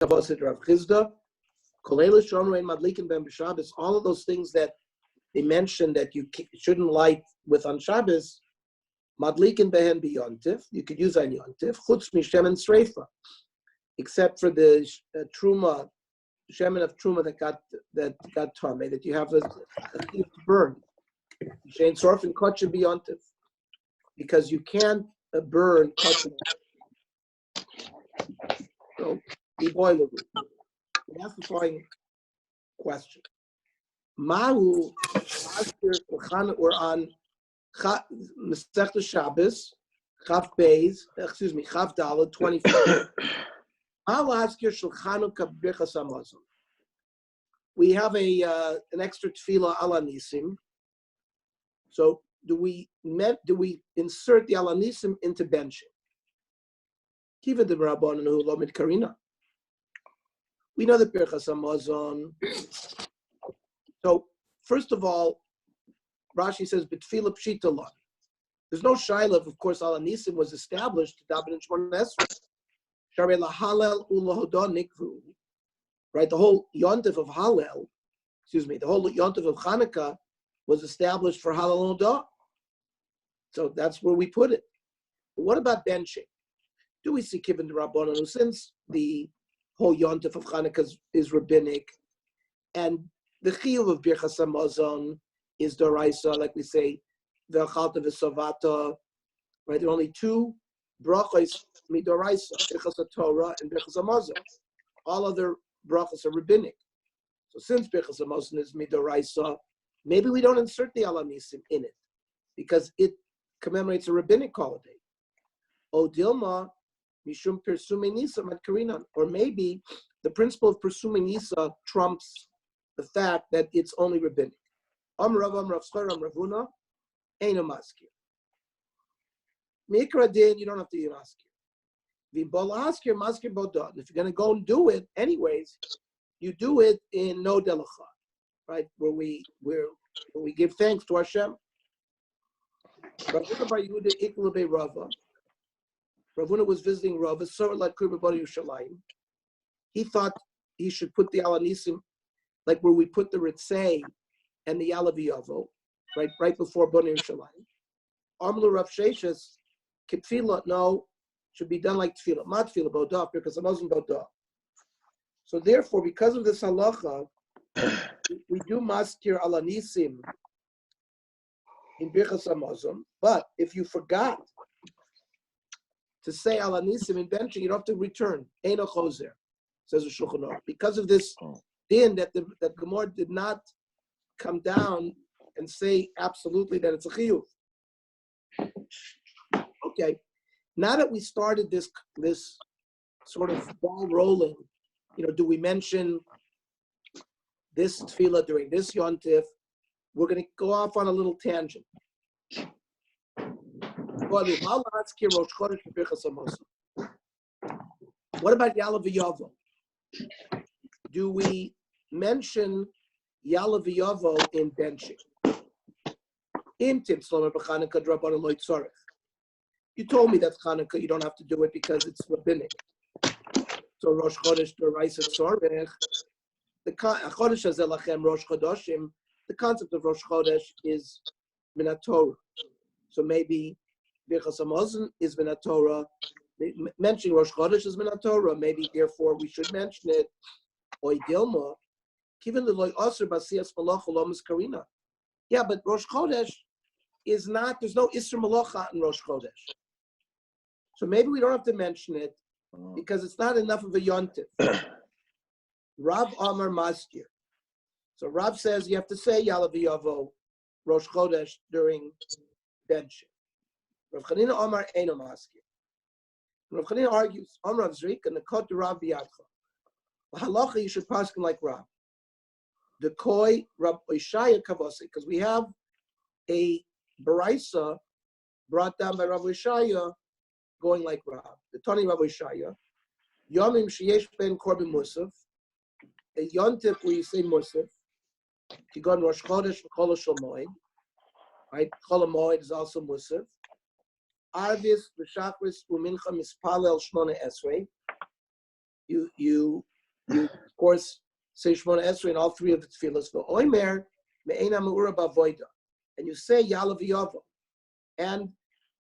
All of those things that they mentioned that you shouldn't light with on Shabbos, madlikin behen biyontif, you could use on yontif, chutz mishem and sreifa, except for the truma, shemen of truma that got tummy, that you have a burn. Shein sorf and kotcha biyontif, because you can't burn kotcha. So, the boiler room. We have to find question. Mahu or on Masechta Shabbos, Chav Beis, Chav Daled 24. Mahu Askir Shel Chanukah B'Birchas Hamazon. We have an extra tefillah ala nisim. So do we insert the ala nisim into benching? Kiva de Rabbanan Hu Lomid Karina. We know that Birchas Hamazon. So first of all, Rashi says B'Tefillah Pshita Lon. There's no shayla. Of course, Ala Nisim was established to daven in Shmona Esrei. Sharei laHalel uLahodah nikvu. Right, the whole yontif of Hallel, the whole yontif of Chanukah was established for Hallel and Hodah. So that's where we put it. But what about benching? Do we see Kibbutz Rabbanan, since the whole yontif of Chanukah is rabbinic, and the chiyuv of Birchas Hamazon is doraisa, like we say, v'achalta v'savata. Right, there are only two brachos midoraisa, Birchas Torah and Birchas Hamazon. All other brachos are rabbinic. So since Birchas Hamazon is midoraisa, maybe we don't insert the ala nisim in it because it commemorates a rabbinic holiday. O Dilma mishum persumei nisa mat karinan, or maybe the principle of persumei nisa trumps the fact that it's only rabbinic. Rav Schor, Rav Huna, Eino Maskir. Mikra din, you don't have to be Maskir. V'bol Askir, Maskir Bodot. If you're going to go and do it anyways, you do it in no delacha, right? Where we give thanks to Hashem. Rav Huna bar Yehuda Ikla be Rava. Rav Huna was visiting Rava, so like Kurba Bar Yerushalayim. He thought he should put the Ala Nisim, like where we put the Ritzei and the Yalav Yavo, right before Bnei Yerushalayim. Amlu Rav Sheshes, Kitfilah, no, should be done like Tfilah, not Tfilah Bodah, because it wasn't Bodah. So therefore, because of this halacha, we do Maskir Ala Nisim in Birchas Hamazon, but if you forgot to say Ala Nisim in benching, you don't have to return. Eino Choser, says the Shulchan Aruch. Because of this din that Gemara did not come down and say absolutely that it's a chiyuv. Okay, now that we started this sort of ball rolling, do we mention this tefillah during this yontif? We're going to go off on a little tangent. What about Yalav Yavo? Do we mention Yalav Yavo in benching? You told me that Chanukah, you don't have to do it because it's rabbinic. So Rosh Chodesh Doraisa Tzorech, the Chodesh Hazelachem Rosh Chodeshim, the concept of Rosh Chodesh is Minat Torah. So maybe Birchas Hamazon is Minat Torah. Mentioning Rosh Chodesh is Minat Torah. Maybe therefore we should mention it. Oy Dilma, Kivin Leloy Aser Basias Malach Olam Karina. Yeah, but Rosh Chodesh is not. There's no Isser Malacha in Rosh Chodesh. So maybe we don't have to mention it because it's not enough of a yontif. Rav Amar Maskir. So Rav says you have to say Yalav Yavo Rosh Chodesh during benching. Rav Chanina Amar Eino Maskir. Rav Chanina argues, Amar Rav Zrik and the Kot Rav Biyadcha. Halacha, you should pass him like Rav. The Koi Rav Oishaya Kavasi, because we have a Baraisa brought down by Rav Oishaya going like Rav. The Tani Rav Oishaya, Yomim Sheyesh Ben Korban Musaf, a Yontif where you say Musaf, Kigon Rosh Chodesh Chol HaShomoed, right? Chol HaMoed is also Musaf. Arvis V'Shachris U'Mincha Mispalel Shmona Esrei. of course say Shemona Esrei in all three of the tefillos for Oimer me'ena me'ura b'avoida, and you say Yalav Yavo, and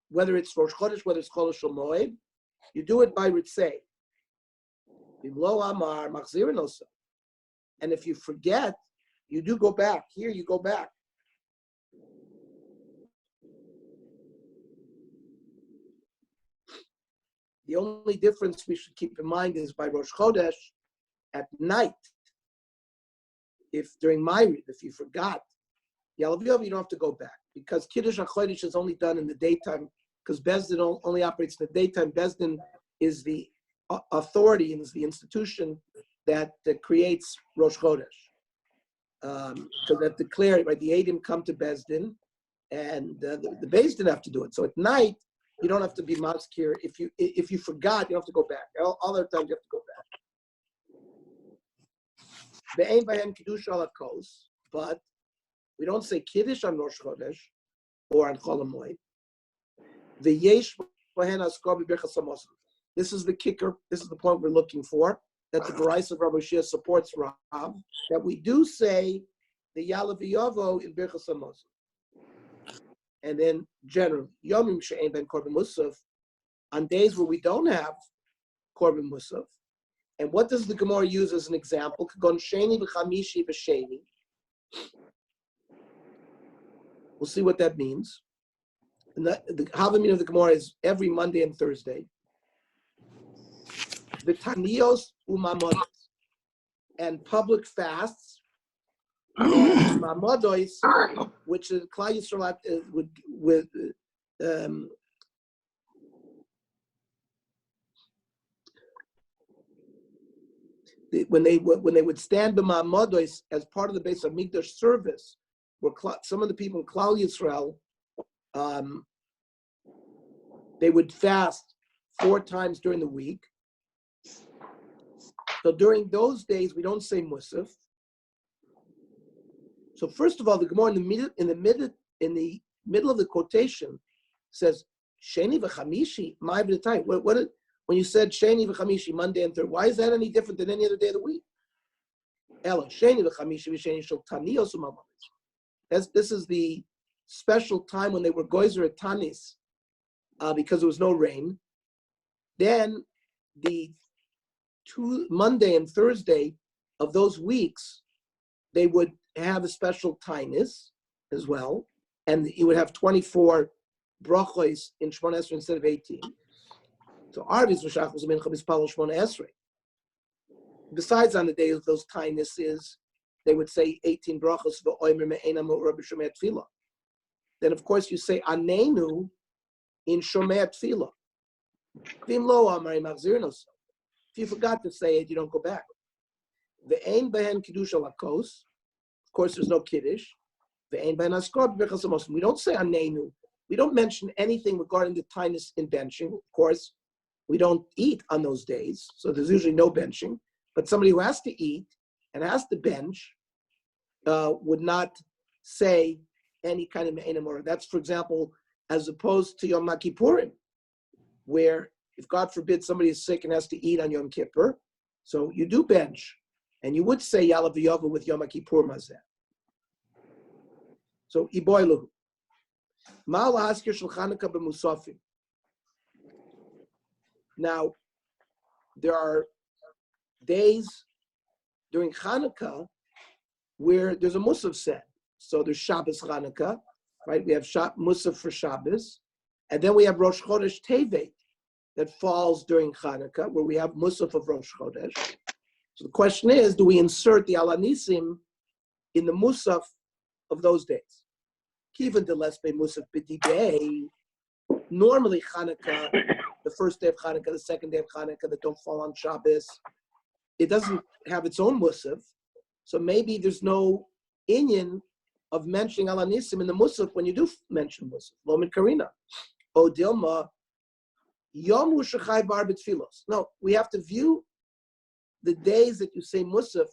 whether it's Rosh Chodesh, whether it's Chol Shel Moed, you do it by Ritzei. Bimlo Amar Machzirin also, and if you forget, you do go back. Here you go back. The only difference we should keep in mind is by Rosh Chodesh at night. If during Ma'ariv, if you forgot, Yalav Yov, you don't have to go back because Kiddush HaChodesh is only done in the daytime because Bezdin only operates in the daytime. Bezdin is the authority and is the institution that creates Rosh Chodesh. So that declare, right? The Eidim come to Bezdin, and the Bezdin have to do it. So at night, you don't have to be maskir. If you forgot, you don't have to go back. All other times you have to go back. Ve'ein b'hen kiddush ala kos, but we don't say kiddush on Rosh Chodesh or on Chol HaMoed. Ve'yesh b'hen askar b'birchas hamosim. This is the kicker. This is the point we're looking for. That the Barais of Rabbi Shia supports Rav. That we do say the Yalav Yavo in Birchas hamosim. And then generally, Yomim she'ein ben Korban Musaf, on days where we don't have Korban Musaf. And what does the Gemara use as an example? Kagon sheni v'chamishi v'sheni. We'll see what that means. And the Havamina of the Gemara is every Monday and Thursday. The Tanios u'mamodos, and public fasts, and mamodos, which is Klal Yisrael with when they would stand b'mamodos as part of the base of Mikdash service, where some of the people in Klal Yisrael, they would fast 4 times during the week. So during those days, we don't say Musaf. So first of all, the Gemara in the middle of the quotation says Sheni v'chamishi ma'ay b'tayim. When you said Sheni v'chamishi, Monday and Thursday, why is that any different than any other day of the week? Ella Sheni v'chamishi v'sheni shel tanios u'mamodos. This is the special time when they were goyzer at Tanis because there was no rain. Then the Monday and Thursday of those weeks, they would have a special tainus as well, and you would have 24 brachos in Shemona Esrei instead of 18. So Arvis v'shachos mincha b'spalo Shemona Esrei. Besides, on the day of those tainuses, they would say 18 brachos v'oimer me'ena me'ura b'shomei tefillah. Then, of course, you say anenu in shomei tefillah. V'im lo amari machzirin oso. If you forgot to say it, you don't go back. Ve'ein behen kiddush ala kos. Of course, there's no kiddush. Ve'ein behen askar b'birchas hamosim. We don't say anenu. We don't mention anything regarding the tinus in benching. Of course, we don't eat on those days, so there's usually no benching. But somebody who has to eat and has to bench would not say any kind of me'ena mora. That's, for example, as opposed to Yom Kippurim, where if God forbid somebody is sick and has to eat on Yom Kippur, so you do bench, and you would say Yalav Yavo with Yom Kippur Mazeh. So Iboilu. Ma'al Haskir Shel Chanukah b'Musafim. Now, there are days during Chanukah where there's a Musaf set. So there's Shabbos Chanukah, right? We have Musaf for Shabbos, and then we have Rosh Chodesh Tevet that falls during Chanukah, where we have Musaf of Rosh Chodesh. So the question is, do we insert the Alanisim in the Musaf of those days? Kivan de Lesbe Musaf B'Dibei. Normally Chanukah, the first day of Chanukah, the second day of Chanukah that don't fall on Shabbos, it doesn't have its own Musaf. So maybe there's no inyan of mentioning Alanisim in the Musaf when you do mention Musaf. Lomin Karina. O Dilma. Yom Shechai Bar B'Tfilos. No, we have to view the days that you say Musaf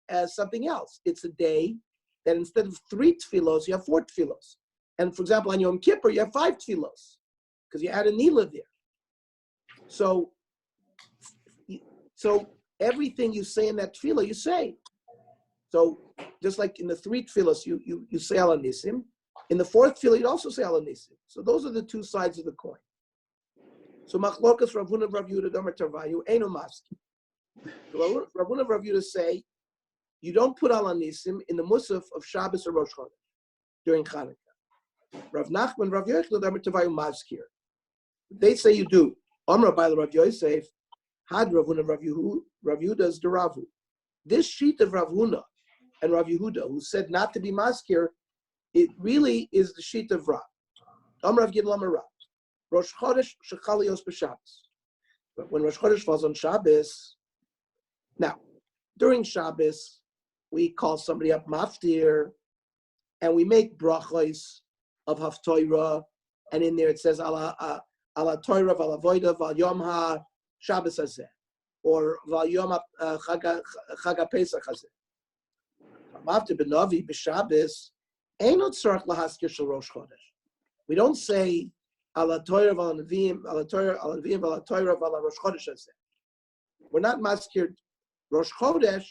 as something else. It's a day that instead of 3 tfilos, you have 4 tfilos. And for example, on Yom Kippur, you have 5 tfilos because you add a nila there. So So everything you say in that tefillah, you say. So just like in the 3 tefillahs, you say Al Nisim. In the 4th tefillah, you also say Al Nisim. So those are the 2 sides of the coin. So Machlokas Rav Huna Rav Yehuda Damar Tarvayu Eino Maski. So Rav Huna Rav Yehuda say you don't put Al Nisim in the Musaf of Shabbos or Rosh Chodesh during Chanukah. Rav Nachman Rav Yochanan Damar Tarvayu Maskir. They say you do. Amar Baila Rav Yosef Had Rav Huna Rav Yehuda's Deravu. This sheet of Rav Huna and Rav Yehuda, who said not to be maskir, it really is the sheet of Rav. Amar Rav Gidl Amar Rav. Rosh Chodesh Shechalios b'Shabbos. But when Rosh Chodesh falls on Shabbos, now during Shabbos we call somebody up maftir, and we make brachos of haftorah, and in there it says ala Torah val avoda val yom ha Shabbos hazeh, or val yom chag Pesach hazeh. After Benavi b'Shabbos, ain't tzarich lahaskir shel Rosh Chodesh. We don't say ala Torah val Neviim, ala Torah val Torah val Rosh Chodesh hazeh. We're not maskir Rosh Chodesh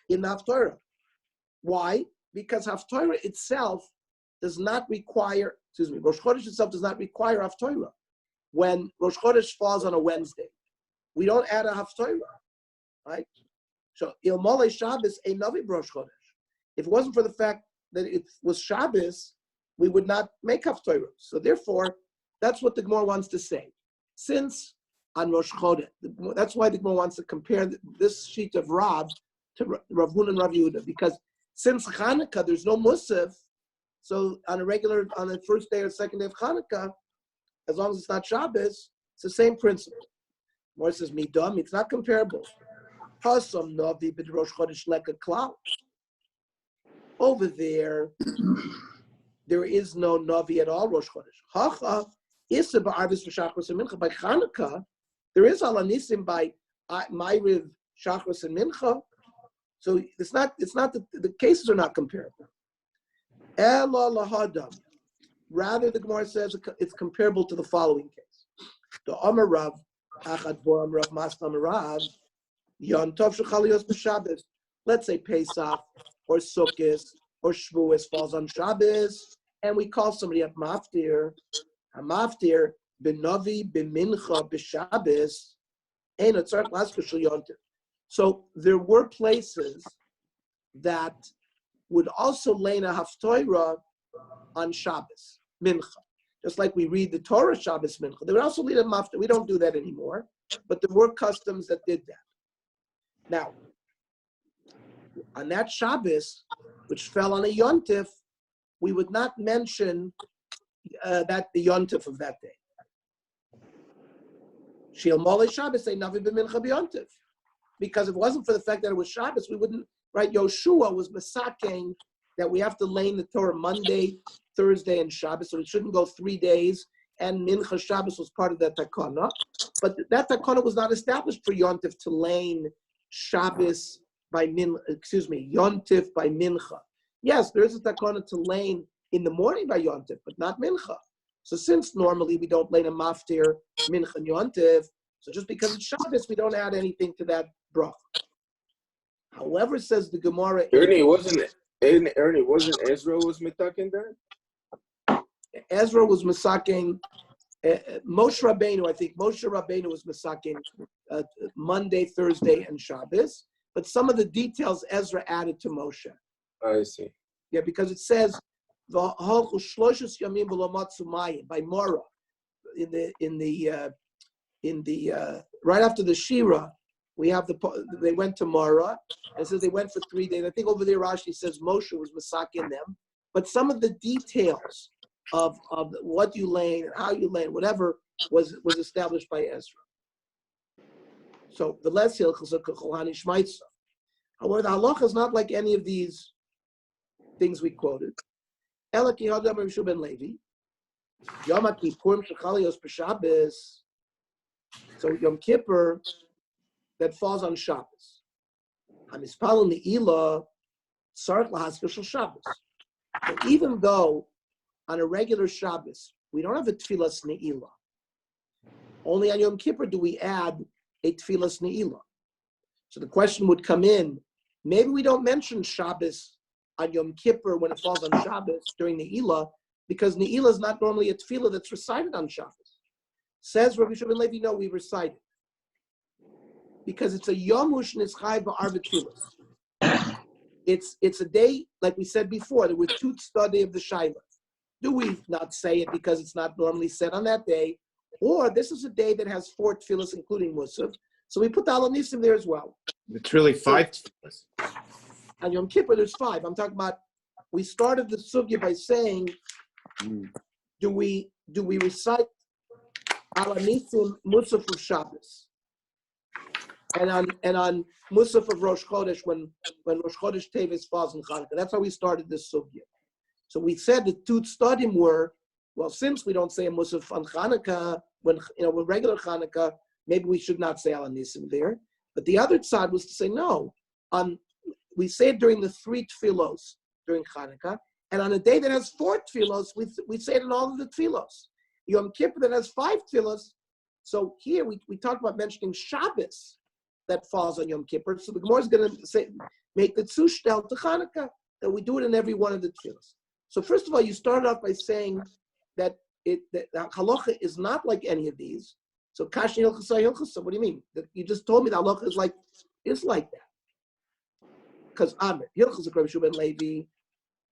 in the Haftorah. Why? Because Haftorah itself does not require. Rosh Chodesh itself does not require Haftorah. When Rosh Chodesh falls on a Wednesday, we don't add a Haftorah, right? So Ilmolei Shabbos a Navi Rosh Chodesh. If it wasn't for the fact that it was Shabbos, we would not make Haftorah. So therefore, that's what the Gemara wants to say. Since on Rosh Chodesh, that's why the Gemara wants to compare this sheet of Rav to Rav Huna and Rav Yehuda, because since Chanukah there's no Musaf, so on the first day or second day of Chanukah, as long as it's not Shabbos, it's the same principle. More says Midam, it's not comparable. Hasam Navi b'd Rosh Chodesh leka klal. Over there is no Navi at all, Rosh Chodesh. Hacha Issa ba'arvis v'shachros and mincha. By Chanukah, there is Al Nisim by Ma'ariv, Shachros and Mincha. So it's not the cases are not comparable. Ela lahadam. Rather, the Gemara says it's comparable to the following case. The Amar Rav, Achad Bo Amar Rav Masna Amar Rav, Yon Tov Shechalios b'Shabbos. Let's say Pesach or Sukkot or Shavuos falls on Shabbos, and we call somebody up maftir. A maftir b'Navi b'Mincha b'Shabbos. Ein atzarich laskir shel yontiv. So there were places that would also lay a haftorah on Shabbos, Mincha. Just like we read the Torah Shabbos Mincha. They would also lead a maftir. We don't do that anymore, but there were customs that did that. Now, on that Shabbos, which fell on a yontif, we would not mention that the yontif of that day. She'il Molei Shabbos say Navi b'Mincha b'yontif. Because if it wasn't for the fact that it was Shabbos, we wouldn't, right? Yoshua was masaking that we have to lay in the Torah Monday, Thursday, and Shabbos, so it shouldn't go 3 days, and Mincha Shabbos was part of that takana. But that takana was not established for Yontif to lane Shabbos by Yontif by Mincha. Yes, there is a takana to lane in the morning by Yontif, but not Mincha. So since normally we don't lane a maftir, Mincha and Yontif, so just because it's Shabbos, we don't add anything to that bracha. However, says the Gemara. Ernie, wasn't Ezra was mitaking that? Ezra was masaking. Moshe Rabbeinu, I think Moshe Rabbeinu was masaking Monday, Thursday, and Shabbos. But some of the details Ezra added to Moshe. I see. Yeah, because it says by Mora in the right after the Shira, we have they went to Mara, and it says they went for 3 days. I think over there Rashi says Moshe was masaking them, but some of the details of what you lane and how you lane, whatever was established by Ezra. So the less hilchos shmaitza. However, the halacha is not like any of these things we quoted. Ela ki hadam Rabbi ben Levi, Yom Kippurim shechalios b'Shabbos. So Yom Kippur that falls on Shabbos. Hamispal ne'ilah tzarich lahaskir shel Shabbos. So even though on a regular Shabbos we don't have a tefillas ne'ilah, only on Yom Kippur do we add a tefillas ne'ilah. So the question would come in, maybe we don't mention Shabbos on Yom Kippur when it falls on Shabbos during Ne'ilah, because Ne'ilah is not normally a tefillah that's recited on Shabbos. Says Rabbi Shimon Levi, no, we recite it. Because it's a Yom Nischai ba'arba tefillas. It's a day, like we said before, there were two study of the Shaila. Do we not say it because it's not normally said on that day? Or this is a day that has 4 tefillas, including Musaf. So we put the Al Nisim there as well. It's really 5 tefillas. On Yom Kippur, there's 5. I'm talking about, we started the sugya by saying, do we recite Al Nisim Musaf of Shabbos? And on Musaf of Rosh Chodesh, when Rosh Chodesh Teves falls in Chanukah. That's how we started this sugya. So we said the 2 studim were, well, since we don't say a Musaf on Chanukah, when regular Chanukah, maybe we should not say Al Nisim there. But the other side was to say no. We say it during the 3 tefillos during Chanukah, and on a day that has 4 tefillos, we say it in all of the tefillos. Yom Kippur that has 5 tefillos. So here we talked about mentioning Shabbos that falls on Yom Kippur. So the Gemara is going to say, make the tzushtel to Chanukah, that we do it in every one of the tefillos. So first of all, you started off by saying that the halacha is not like any of these. So kashi hilchasa hilchasa. What do you mean? That you just told me the halacha is like that. Because Amir hilchasa Rabbi Shua ben Levi.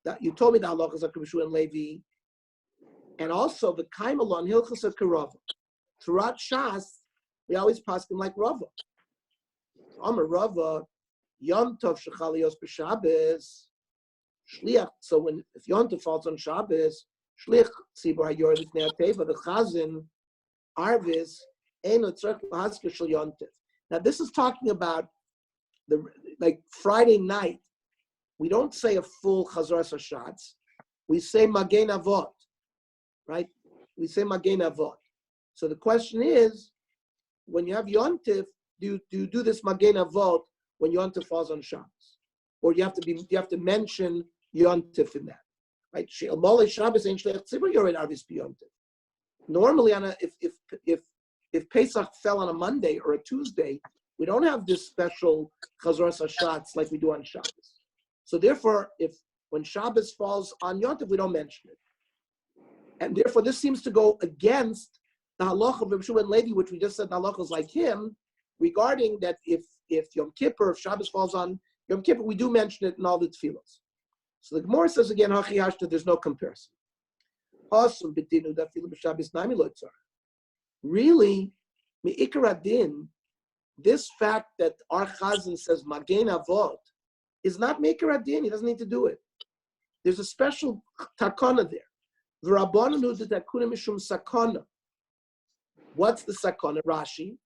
That you told me the halacha is like Rabbi Shua ben Levi, and also the kaimalon hilchasa karava. Throughout Shas, we always pass them like Rava. Amar Rava, Yom Tov shechalios b'Shabbos. Shliach. So if Yom Tov falls on Shabbos, Shliach tzibur hayor lifnei hateva, the Chazan Arvis eno tzarech lahazkir shel Yom Tov. Now this is talking about like Friday night. We don't say a full Chazaras Hashatz. We say Magen Avot, right? We say Magen Avot. So the question is, when you have Yom Tov, do you do this Magen Avot when Yom Tov falls on Shabbos, or you have to mention Yom Tov in that, right? Normally, if Pesach fell on a Monday or a Tuesday, we don't have this special Chazaras Hashatz like we do on Shabbos. So therefore, when Shabbos falls on Yom Tov, we don't mention it, and therefore this seems to go against the halacha of Rabbi Shua ben Levi, which we just said the halacha is like him, regarding that if Yom Kippur, if Shabbos falls on Yom Kippur, we do mention it in all the tefillos. So the Gemara says again, Hachi Hashta, there's no comparison. Really, Me'ikar Adin, this fact that our Chazan says Magen Avot is not Me'ikar Adin. He doesn't need to do it. There's a special takana there. V'rabbananu d'takuna mishum sakana. What's the sakana? Rashi.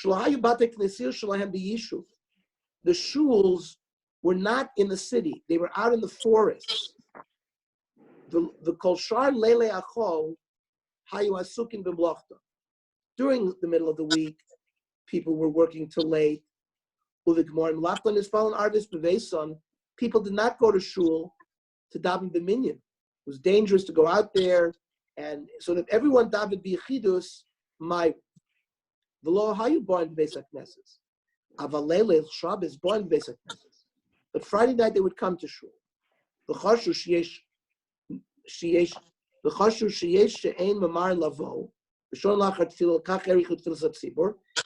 Shalahayu bate knesiyah shalahem b'yishuv. The shuls were not in the city; they were out in the forest. The kol shar lele achol hayu asukin b'mlachta. During the middle of the week, people were working till late. Uvikmorim lachlan is fallen arvis b'veison. People did not go to shul to daven b'minyan. It was dangerous to go out there, and so that everyone davened b'yichidus. My v'lo hayu born b'beis hakneses. Avalele Shabbos born b'beis hakneses. But Friday night they would come to shul. V'chashu sheyesh she'ein mamar lavo.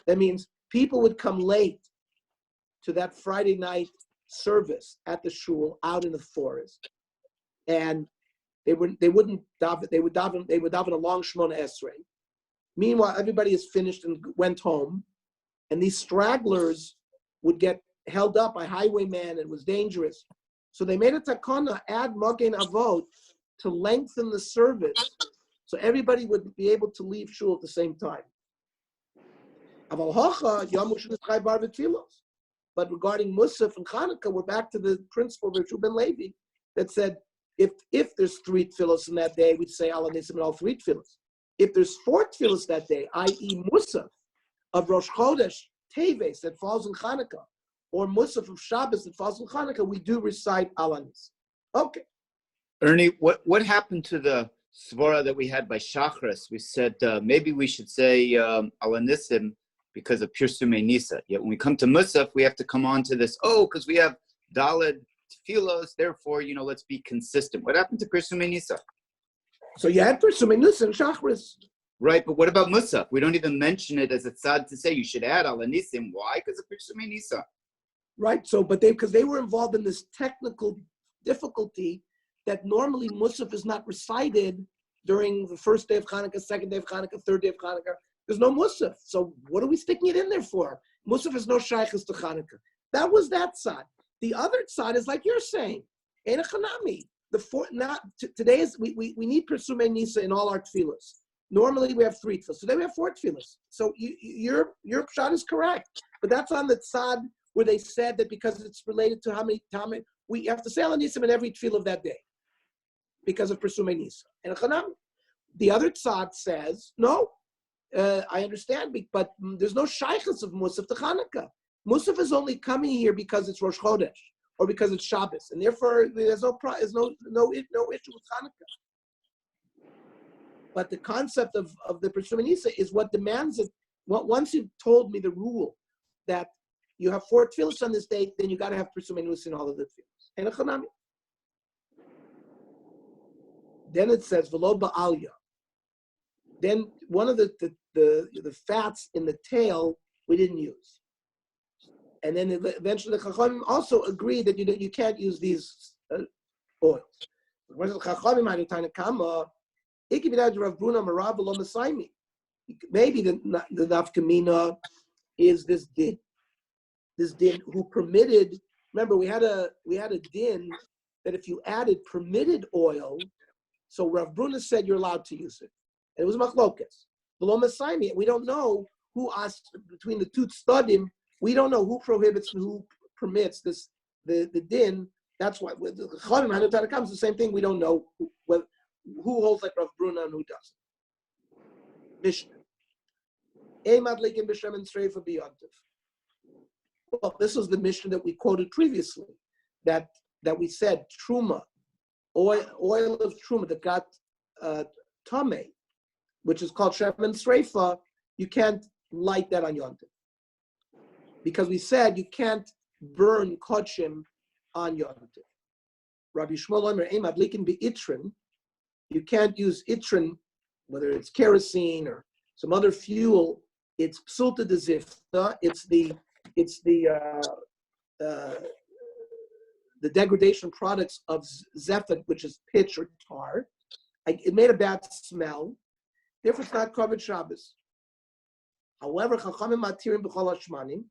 That means people would come late to that Friday night service at the shul out in the forest, and they wouldn't daven. They would daven a long Shmona Esrei. Meanwhile, everybody is finished and went home, and these stragglers would get held up by highwaymen, and it was dangerous. So they made a takana, add Magen Avot, to lengthen the service, so everybody would be able to leave shul at the same time. But regarding Musaf and Chanukah, we're back to the principle of Rabbi Shua ben Levi that said, if there's 3 tefillos in that day, we'd say Al Nisim and all 3 tefillos. If there's 4 tefillos that day, i.e. Musaf of Rosh Chodesh, Teves, that falls in Chanukah, or Musaf of Shabbos that falls in Chanukah, we do recite Al Nisim. Okay. Ernie, what happened to the svara that we had by Shachris? We said maybe we should say Al Nisim because of Pirsume Nisa. Yet when we come to Musaf, we have to come on to this, because we have Daled Tfilos, therefore, let's be consistent. What happened to Pirsume Nisa? So you had Pirsume Nisa and Shachris. Right, but what about Musaf? We don't even mention it as a tzad to say you should add Ala Nisim. Why? Because of Pirsume Nisa. Right, so, because they were involved in this technical difficulty that normally Musaf is not recited during the first day of Hanukkah, second day of Hanukkah, third day of Hanukkah. There's no Musaf. So what are we sticking it in there for? Musaf is no shaykhs to Hanukkah. That was that side. The other side is like you're saying, Ein Chanami. Today is we need Pirsume Nisa in all our tefillas. Normally we have 3 tefillas. Today we have 4 tefillas. So your pshat is correct, but that's on the tzad where they said that because it's related to how many we have to say Ala Nisim in every tefillah of that day because of Pirsume Nisa. And the other tzad says no. I understand, but there's no shaykhs of Musaf to Chanukah. Musaf is only coming here because it's Rosh Chodesh or because it's Shabbos, and therefore there's no issue with Chanukah. But the concept of the Pirsume Nisa is what demands it. Once you've told me the rule that you have 4 tefillos on this date, then you got to have Pirsume Nisa in all of the tefillos. Then it says V'lo ba'alya. Then one of the fats in the tail we didn't use, and then eventually the Chachamim also agreed that you can't use these oils. Maybe the nafkamina is this din who permitted. Remember, we had a din that if you added permitted oil, so Rav Bruna said you're allowed to use it. And it was machlokas. Below Masaimi, we don't know who asked between the 2 tzadim. We don't know who prohibits and who permits this. The din. That's why with the Chaim Hanutana comes the same thing. We don't know who holds like Rav Bruna and who doesn't. Mishnah. Well, this was the Mishnah that we quoted previously. That we said truma, oil of truma that got tameh, which is called Shemen Sreifa, you can't light that on Yom Tov. Because we said you can't burn kodshim on Yom Tov. Rabbi Shmuel Omer, Ein Madlikin Be'itrin, you can't use itrin, whether it's kerosene or some other fuel, it's psulta de zifta, it's the degradation products of zephet, which is pitch or tar. It made a bad smell. Therefore, it's not covered Shabbos. However, Chachamim matirim b'chol hashmanim.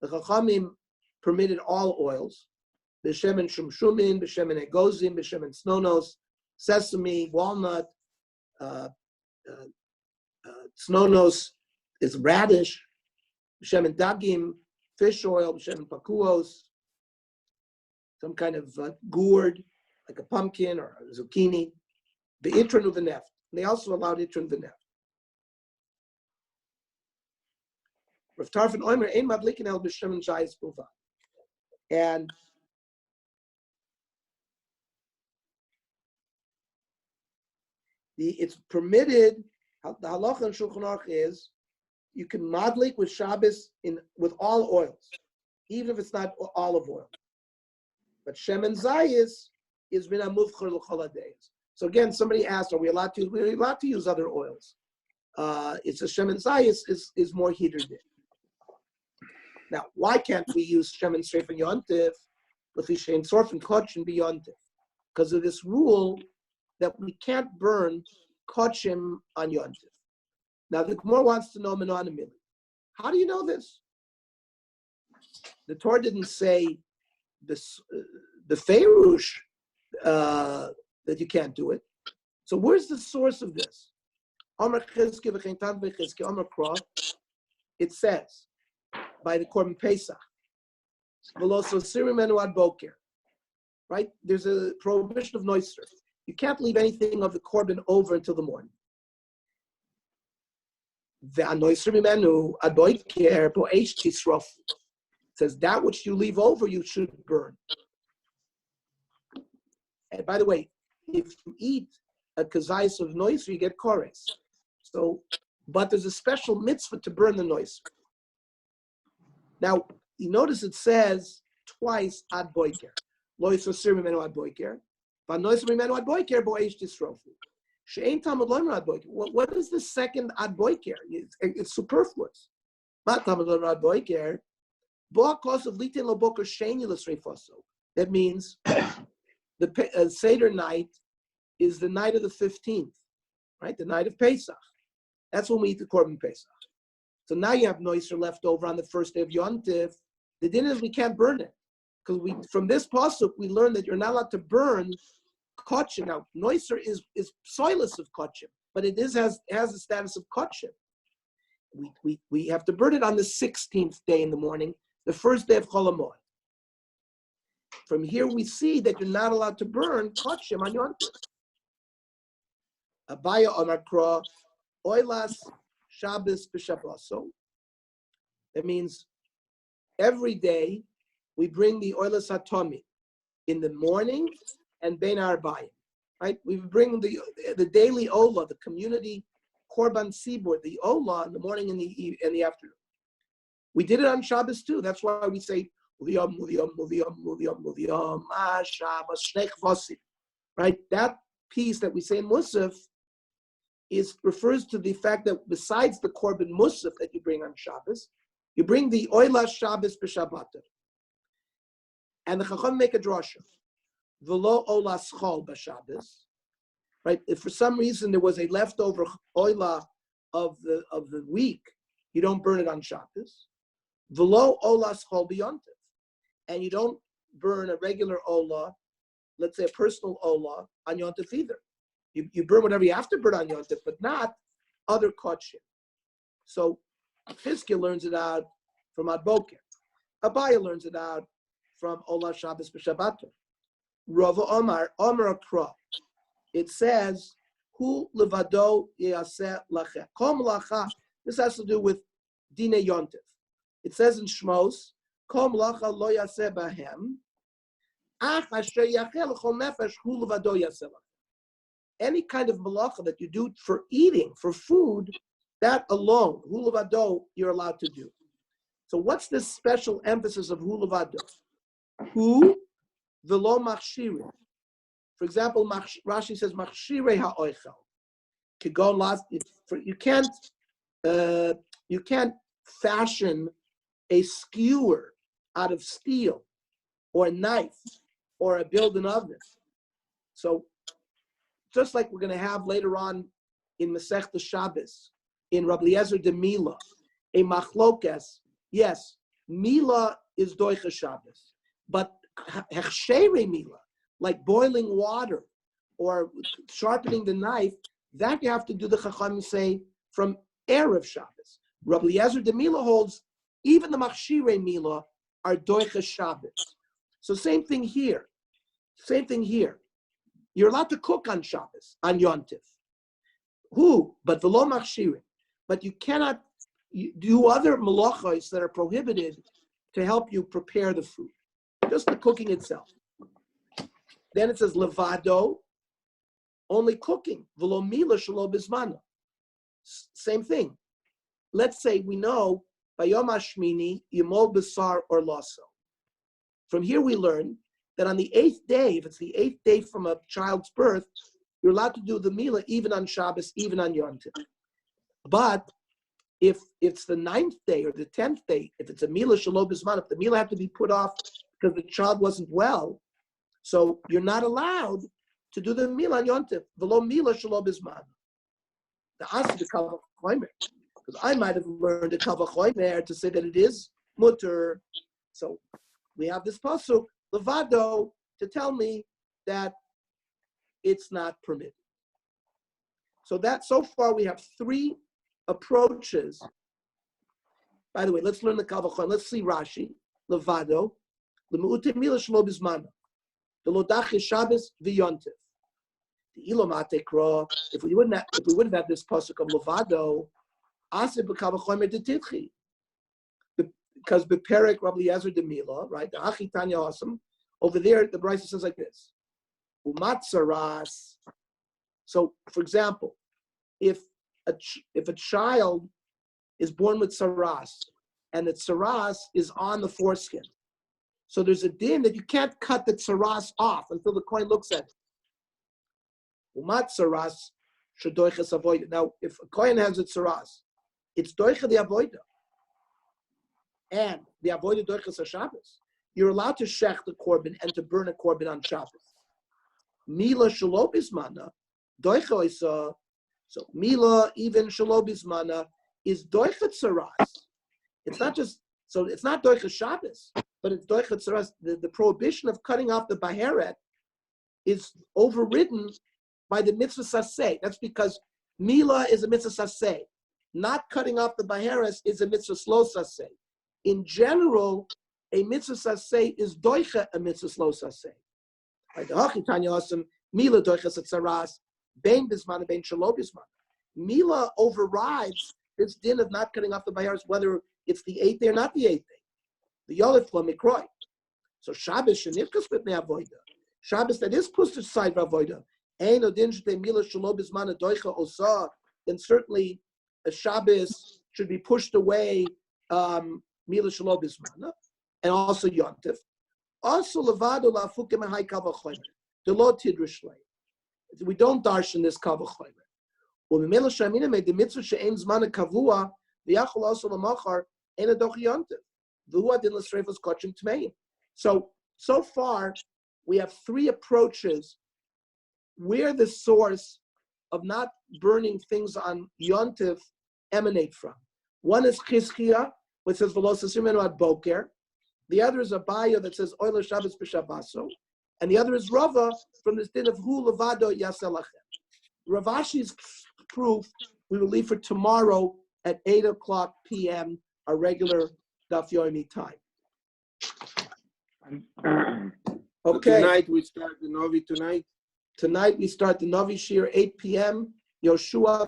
The Chachamim permitted all oils: b'shemen shumshumin, b'shemen egozim, b'shemen snonos, sesame, walnut. Snonos is radish. B'shemen dagim, fish oil. B'shemen pakuos, some kind of gourd, like a pumpkin or a zucchini. The itron of the neft. They also allowed itron v'nef. Rav Tarfon Omer ein madlikin el b'shemen shayis b'uva. And it's permitted. The halacha in Shulchan Aruch is you can madlik with Shabbos with all oils, even if it's not olive oil. But shemen zayis is min hamuvchar l'chol hadayis. So again, somebody asked, are we allowed to? We're allowed to use other oils. It's a shemen zayis is more heater than. Now, why can't we use shemen streif and yontif with shein sorf and kodshim be yontif? Because of this rule that we can't burn kodshim on yontif. Now, the Gemara wants to know menonimili. How do you know this? The Torah didn't say this, the Feirush that you can't do it. So where's the source of this? It says by the Korban Pesach, right? There's a prohibition of noiser. You can't leave anything of the Korban over until the morning. It says that which you leave over, you should burn. And by the way, if you eat a kazayis of noiser, you get kores. So but there's a special mitzvah to burn the noiser. Now, you notice it says twice ad boiker. Lo yisosir mimenu ad boiker. V'noiser mimenu ad boiker bo'esh tisrofu. She'ein tamud lo ad boiker. What is the second ad boiker? It's superfluous. Not tamud lo ad boiker. Bo'akos of litin lo boker she'ein yilas reifoso. That means the Seder night is the night of the 15th, right? The night of Pesach. That's when we eat the Korban Pesach. So now you have noiser left over on the first day of Yom Tiv. The din is we can't burn it. Because from this pasuk, we learn that you're not allowed to burn kotchim. Now, noiser is soilless of kotchim, but it has the status of kotchim. We have to burn it on the 16th day in the morning, the first day of Chol HaMoed. From here, we see that you're not allowed to burn kotchim on Yom Tiv. Abaya Omar Kra, Oilas Shabbos b'Shabboso. That means every day we bring the Oilas HaTomi in the morning and Bein HaArbayim. Right? We bring the daily Ola, the community Korban Sibur, the Ola in the morning and the afternoon. We did it on Shabbos too. That's why we say Shabbos Shnei Chvosim. Right? That piece that we say in Musaf refers to the fact that besides the Korban Musaf that you bring on Shabbos, you bring the Oila Shabbos b'Shabbat. And the Chacham make a drasha. V'lo Ola Schol b'Shabbos. Right? If for some reason there was a leftover Oila of the week, you don't burn it on Shabbos. V'lo Ola Schol b'Yontif. And you don't burn a regular Ola, let's say a personal Ola, on Yontif either. You burn whatever you have to burn on Yontif, but not other kotshim. So Chizkiah learns it out from Ad Boker. Abaya learns it out from Ola Shabbos b'Shabbat. Rava Omar Akra. It says, Hu levado yaseh lachem. Kol melacha. This has to do with Dine Yontif. It says in Shmos, Kol melacha lo yaseh bahem. Ach asher yachel l'chol nefesh hu levado yaseh lachem. Any kind of malacha that you do for eating, for food, that alone, hu levado, you're allowed to do. So what's this special emphasis of hu levado? Hu v'lo machshire. For example, Rashi says machshire ha'oichel. You can't fashion a skewer out of steel or a knife or a built-in oven. So just like we're going to have later on in Masechta Shabbos, in Rabbi Eliezer de Mila, a machlokes, yes, Mila is doicha Shabbos, but hechshere Mila, like boiling water or sharpening the knife, that you have to do the Chacham say from Erev Shabbos. Rabbi Eliezer de Mila holds even the machshire Mila are doicha Shabbos. So same thing here. You're allowed to cook on Shabbos, on Yontif. But v'lo machshirim. But you cannot do other malachos that are prohibited to help you prepare the food. Just the cooking itself. Then it says levado, only cooking. V'lo mila shelo bizmana. Same thing. Let's say we know bayom hashmini yimol besar or laso. From here we learn that on the 8th day, if it's the 8th day from a child's birth, you're allowed to do the Mila even on Shabbos, even on Yom Tov. But if it's the 9th day or the 10th day, if it's a Mila Shalom Bisman, if the Mila had to be put off because the child wasn't well, so you're not allowed to do the Mila on Yom Tov. V'lo Mila Shalom Bisman. The Asi the Kal V'chomer, because I might have learned a Kal V'chomer to say that it is mutter. So we have this pasuk levado to tell me that it's not permitted. So far we have 3 approaches. By the way, let's learn the Kal V'chomer. Let's see Rashi. Levado, lemu'ute mila shelo bizmana, the lodach Shabbos v'yontif. The ilomate kro. If we wouldn't have this pasuk of levado, aseh b'Kal V'chomer detitchi. Because beperek Rabbi Eliezer de Mila, right? The Achi Tanya Asam. Over there, the Brisa says like this: Umatzaras. So, for example, if if a child is born with tsaras, and the tsaras is on the foreskin, so there's a din that you can't cut the tsaras off until the kohen looks at it. Umat tsaras shedoiches avoida. Now, if a kohen has a tsaras, it's doicha the avoida, and the avoida doiches Shabbos. You're allowed to shech the korban and to burn a korban on Shabbos. Mila shelo bismana doicha isa. So mila even shelo bismana is doicha tsaras. It's not just it's not doicha Shabbos, but it's doicha tsaras. The prohibition of cutting off the baheret is overridden by the mitzvah saseh. That's because mila is a mitzvah saseh. Not cutting off the baheres is a mitzvah slow saseh. In general, a mitzvah saseh is doicha a mitzvah slow saseh. Like the Hachitanya Asam, mila doicha satzaras, bein bismana, bein shelo bismana. Mila overrides this din of not cutting off the baheres, whether it's the 8th day or not the 8th day. The yolif lo mikroi. So Shabbos shenifkas with avoida. Shabbos that is pushed aside for avoida. Ein odin shte mila shelo bismana doicha osa. Then certainly a Shabbos should be pushed away. Mila shelo bismana, and also yontif. Also levado la'afukim ha'hai kavachoymer. The lo tidrish lei. We don't darshan this kavachoymer. U'mimela shamina made the mitzvah she'en zmana kavua v'yachol also lamachar ein adoch yontif. V'hu adin l'sreifos kochim tmeim. So far, we have 3 approaches where the source of not burning things on yontif emanate from. One is chizkiya, which says v'lo sasimenu ad boker. The other is a Abaya that says oila Shabbos b'Shabbaso, and the other is Rava from this din of hu levado yaseh lachem. Ravashi's proof we will leave for tomorrow at 8:00 p.m. our regular Daf Yomi time. Okay. Tonight we start the Novi tonight. Tonight we start the Novi Shir 8 p.m. Yoshua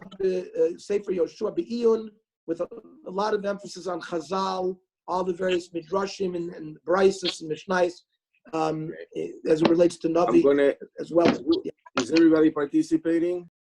Sefer Yoshua Be'iyun with a lot of emphasis on Chazal, all the various midrashim and braisos and mishnais as it relates to Navi as well. Is everybody participating?